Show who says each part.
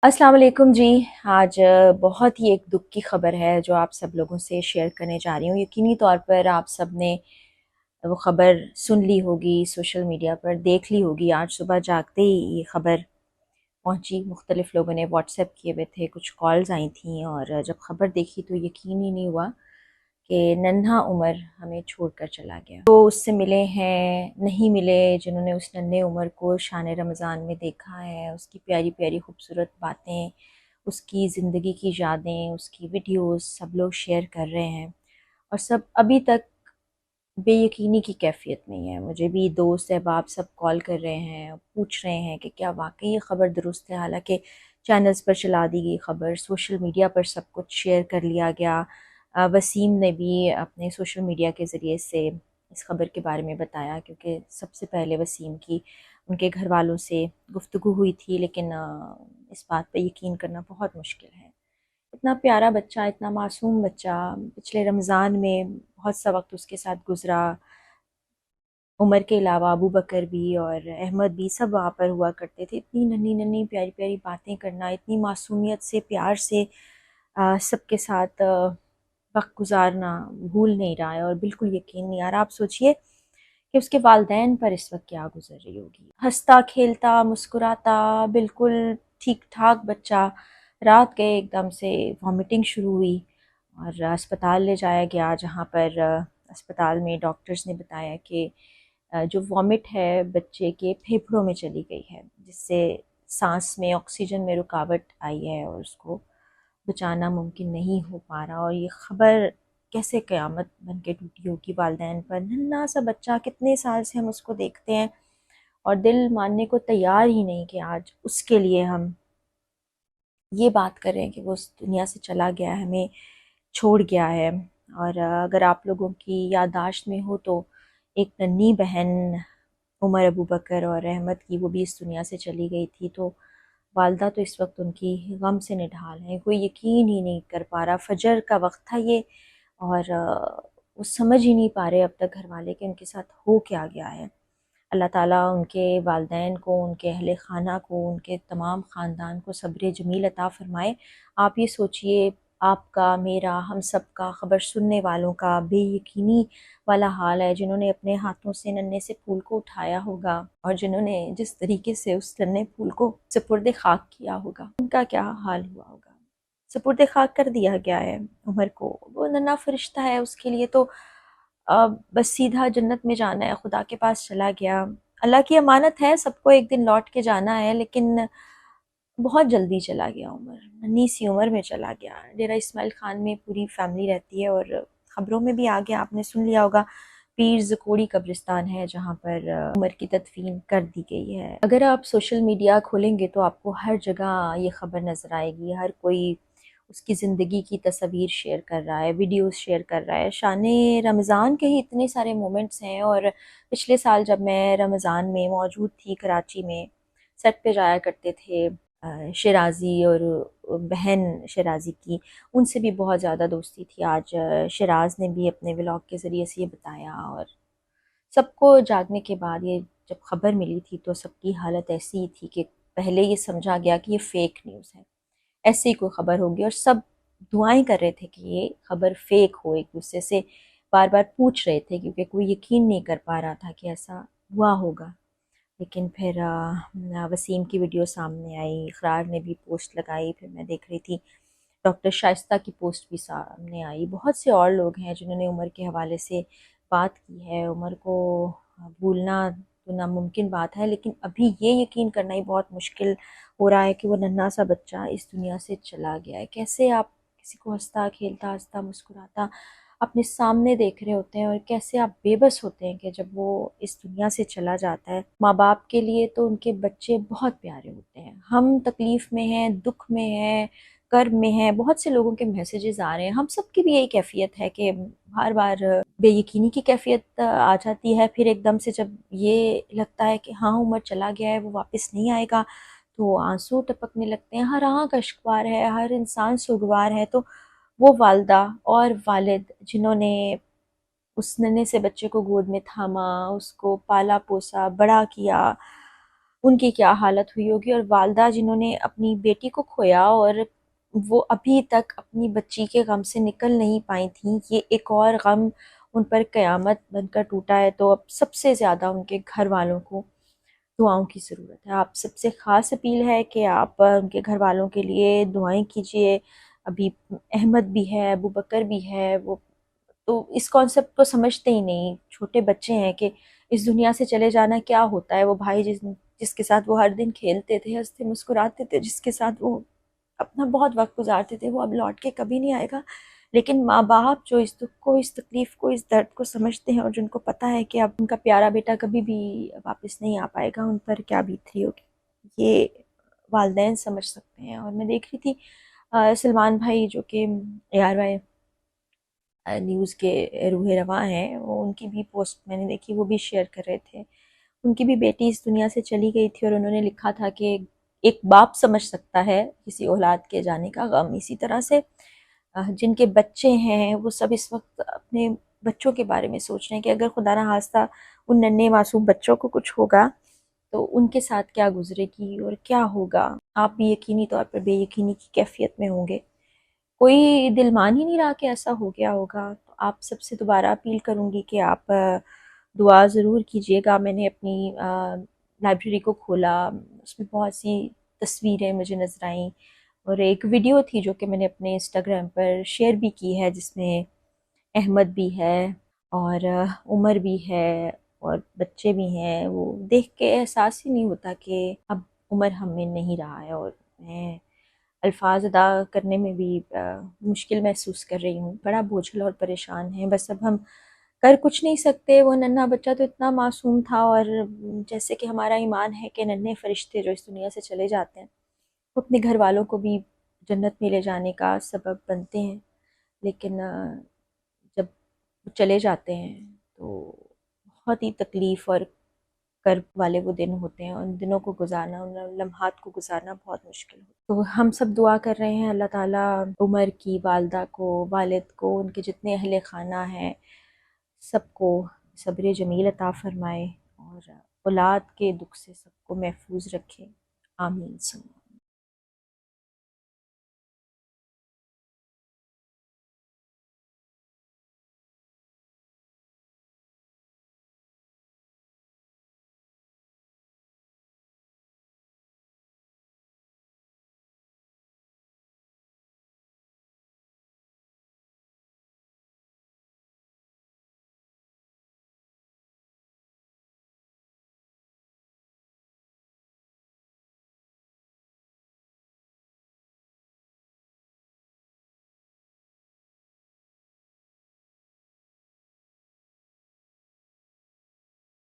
Speaker 1: अस्सलाम वालेकुम जी। आज बहुत ही एक दुख की ख़बर है जो आप सब लोगों से शेयर करने जा रही हूँ। यकीनी तौर पर आप सब ने वो ख़बर सुन ली होगी, सोशल मीडिया पर देख ली होगी। आज सुबह जागते ही ये ख़बर पहुँची, मुख्तलिफ़ लोगों ने व्हाट्सएप किए हुए थे, कुछ कॉल्स आई थी और जब ख़बर देखी तो यकीन ही नहीं हुआ कि नन्हा उमर हमें छोड़कर चला गया। तो उससे मिले हैं, नहीं मिले, जिन्होंने उस नन्हे उमर को शान रमज़ान में देखा है, उसकी प्यारी प्यारी खूबसूरत बातें, उसकी ज़िंदगी की यादें, उसकी वीडियोस सब लोग शेयर कर रहे हैं और सब अभी तक बेयकीनी की कैफियत में ही है। मुझे भी दोस्त अहबाब सब कॉल कर रहे हैं, पूछ रहे हैं कि क्या वाकई ये ख़बर दुरुस्त है। हालांकि चैनल्स पर चला दी गई ख़बर, सोशल मीडिया पर सब कुछ शेयर कर लिया गया। वसीम ने भी अपने सोशल मीडिया के ज़रिए से इस ख़बर के बारे में बताया, क्योंकि सबसे पहले वसीम की उनके घर वालों से गुफ्तगू हुई थी। लेकिन इस बात पर यकीन करना बहुत मुश्किल है। इतना प्यारा बच्चा, इतना मासूम बच्चा, पिछले रमज़ान में बहुत सा वक्त उसके साथ गुज़रा। उमर के अलावा अबू बकर भी और अहमद भी सब वहाँ पर हुआ करते थे। इतनी नन्ही नन्ही प्यारी प्यारी बातें करना, इतनी मासूमियत से प्यार से सबके साथ वक्त गुजारना भूल नहीं रहा है और बिल्कुल यकीन नहीं आ रहा। आप सोचिए कि उसके वालदैन पर इस वक्त क्या गुजर रही होगी। हंसता खेलता मुस्कुराता बिल्कुल ठीक ठाक बच्चा, रात गए एकदम से वॉमिटिंग शुरू हुई और अस्पताल ले जाया गया, जहाँ पर अस्पताल में डॉक्टर्स ने बताया कि जो वॉमिट है बच्चे के फेफड़ों में चली गई है, जिससे सांस में ऑक्सीजन में रुकावट आई है और उसको बचाना मुमकिन नहीं हो पा रहा। और ये ख़बर कैसे क़यामत बन के टूटी होगी वालदैन पर। नन्हा सा बच्चा, कितने साल से हम उसको देखते हैं और दिल मानने को तैयार ही नहीं कि आज उसके लिए हम ये बात कर रहे हैं कि वो उस दुनिया से चला गया है, हमें छोड़ गया है। और अगर आप लोगों की याददाश्त में हो तो एक नन्ही बहन उमर अबू बकर और अहमद की, वो भी इस दुनिया से चली गई थी। तो वालदा तो इस वक्त उनकी गम से निढाल हैं, कोई यकीन ही नहीं कर पा रहा। फजर का वक्त था ये और वो समझ ही नहीं पा रहे अब तक घर वाले कि उनके साथ हो क्या गया है। अल्लाह ताला उनके वालदैन को, उनके अहले खाना को, उनके तमाम ख़ानदान को सब्र जमील अता फ़रमाए। आप ये सोचिए, आपका, मेरा, हम सब का, ख़बर सुनने वालों का बेयकीनी वाला हाल है। जिन्होंने अपने हाथों से नन्हे से फूल को उठाया होगा और जिन्होंने जिस तरीके से उस नन्हे फूल को सुपुर्द खाक किया होगा, उनका क्या हाल हुआ होगा। सुपुर्द खाक कर दिया गया है उमर को। वो नन्हा फरिश्ता है, उसके लिए तो बस सीधा जन्नत में जाना है, खुदा के पास चला गया। अल्लाह की अमानत है, सबको एक दिन लौट के जाना है, लेकिन बहुत जल्दी चला गया उमर, नन्ही सी उम्र में चला गया। डेरा इस्माइल खान में पूरी फैमिली रहती है और ख़बरों में भी आ गया, आपने सुन लिया होगा, पीर ज़कोड़ी कब्रिस्तान है जहाँ पर उमर की तदफीन कर दी गई है। अगर आप सोशल मीडिया खोलेंगे तो आपको हर जगह ये ख़बर नज़र आएगी। हर कोई उसकी ज़िंदगी की तस्वीर शेयर कर रहा है, वीडियोस शेयर कर रहा है। शाने रमज़ान के ही इतने सारे मोमेंट्स हैं। और पिछले साल जब मैं रमज़ान में मौजूद थी कराची में, सेट पे जाया करते थे शिराज़ी और बहन शिराज़ी की, उनसे भी बहुत ज़्यादा दोस्ती थी। आज शिराज़ ने भी अपने व्लॉग के ज़रिए से ये बताया और सबको जागने के बाद ये जब ख़बर मिली थी तो सबकी हालत ऐसी ही थी कि पहले ये समझा गया कि ये फ़ेक न्यूज़ है, ऐसे ही कोई ख़बर होगी। और सब दुआएं कर रहे थे कि ये ख़बर फ़ेक हो, एक दूसरे से बार बार पूछ रहे थे, क्योंकि कोई यकीन नहीं कर पा रहा था कि ऐसा हुआ होगा। लेकिन फिर वसीम की वीडियो सामने आई, इकरार ने भी पोस्ट लगाई, फिर मैं देख रही थी डॉक्टर शाइस्ता की पोस्ट भी सामने आई। बहुत से और लोग हैं जिन्होंने उमर के हवाले से बात की है। उमर को भूलना तो नामुमकिन बात है, लेकिन अभी ये यकीन करना ही बहुत मुश्किल हो रहा है कि वो नन्हा सा बच्चा इस दुनिया से चला गया है। कैसे आप किसी को हंसता खेलता हंसता मुस्कुराता अपने सामने देख रहे होते हैं और कैसे आप बेबस होते हैं कि जब वो इस दुनिया से चला जाता है। माँ बाप के लिए तो उनके बच्चे बहुत प्यारे होते हैं। हम तकलीफ़ में हैं, दुख में हैं, कर्ब में हैं, बहुत से लोगों के मैसेजेस आ रहे हैं। हम सब की भी यही कैफियत है कि बार बार बेयकीनी की कैफियत आ जाती है। फिर एकदम से जब ये लगता है कि हाँ उमर चला गया है, वो वापस नहीं आएगा, तो आंसू टपकने लगते हैं। हर आँख अश्कबार है, हर इंसान सुगवार है। तो वो वालदा और वालिद जिन्होंने उस नन्हे से बच्चे को गोद में थामा, उसको पाला पोसा बड़ा किया, ان کی کیا حالت ہوئی ہوگی، اور والدہ جنہوں نے اپنی بیٹی کو کھویا اور وہ ابھی تک اپنی بچی کے غم سے نکل نہیں پائی تھیں، یہ ایک اور غم ان پر قیامت بن کر ٹوٹا ہے۔ تو اب سب سے زیادہ ان کے گھر والوں کو دعاؤں کی ضرورت ہے۔ آپ سب سے خاص اپیل ہے کہ آپ ان کے گھر والوں کے لیے دعائیں کیجئے۔ ابھی احمد بھی ہے، ابو بکر بھی ہے، وہ تو اس کانسیپٹ کو سمجھتے ہی نہیں، چھوٹے بچے ہیں کہ اس دنیا سے چلے جانا کیا ہوتا ہے۔ وہ بھائی جس کے ساتھ وہ ہر دن کھیلتے تھے، ہنستے مسکراتے تھے، جس کے ساتھ وہ اپنا بہت وقت گزارتے تھے، وہ اب لوٹ کے کبھی نہیں آئے گا۔ لیکن ماں باپ جو اس دکھ کو، اس تکلیف کو، اس درد کو سمجھتے ہیں، اور جن کو پتہ ہے کہ اب ان کا پیارا بیٹا کبھی بھی واپس نہیں آ پائے گا، ان پر کیا بیت رہی ہوگی، یہ والدین سمجھ سکتے ہیں۔ اور میں دیکھ رہی تھی سلمان بھائی جو کہ ARY نیوز کے روح رواں ہیں، وہ ان کی بھی پوسٹ میں نے دیکھی، وہ بھی شیئر کر رہے تھے۔ ان کی بھی بیٹی اس دنیا سے چلی گئی تھی، اور انہوں نے لکھا تھا کہ ایک باپ سمجھ سکتا ہے کسی اولاد کے جانے کا غم، اسی طرح سے جن کے بچے ہیں وہ سب اس وقت اپنے بچوں کے بارے میں سوچ رہے ہیں کہ اگر خدا نہ خواستہ ان ننھے معصوم بچوں کو کچھ ہوگا تو ان کے ساتھ کیا گزرے گی اور کیا ہوگا۔ آپ بھی یقینی طور پر بے یقینی کی کیفیت میں ہوں گے، کوئی دل مان ہی نہیں رہا کہ ایسا ہو گیا ہوگا۔ تو آپ سب سے دوبارہ اپیل کروں گی کہ آپ دعا ضرور کیجئے گا۔ میں نے اپنی لائبریری کو کھولا، اس میں بہت سی تصویریں مجھے نظر آئیں، اور ایک ویڈیو تھی جو کہ میں نے اپنے انسٹاگرام پر شیئر بھی کی ہے، جس میں احمد بھی ہے اور عمر بھی ہے اور بچے بھی ہیں۔ وہ دیکھ کے احساس ہی نہیں ہوتا کہ اب عمر ہم میں نہیں رہا ہے، اور میں الفاظ ادا کرنے میں بھی مشکل محسوس کر رہی ہوں، بڑا بوجھل اور پریشان ہے۔ بس اب ہم کر کچھ نہیں سکتے، وہ ننھا بچہ تو اتنا معصوم تھا، اور جیسے کہ ہمارا ایمان ہے کہ ننھے فرشتے جو اس دنیا سے چلے جاتے ہیں وہ اپنے گھر والوں کو بھی جنت میں لے جانے کا سبب بنتے ہیں، لیکن جب وہ چلے جاتے ہیں تو بہت ہی تکلیف اور کرب والے وہ دن ہوتے ہیں، ان دنوں کو گزارنا، ان لمحات کو گزارنا بہت مشکل ہوتا ہے۔ تو ہم سب دعا کر رہے ہیں اللہ تعالیٰ عمر کی والدہ کو، والد کو، ان کے جتنے اہل خانہ ہیں سب کو صبر جمیل عطا فرمائے، اور اولاد کے دکھ سے سب کو محفوظ رکھے، آمین۔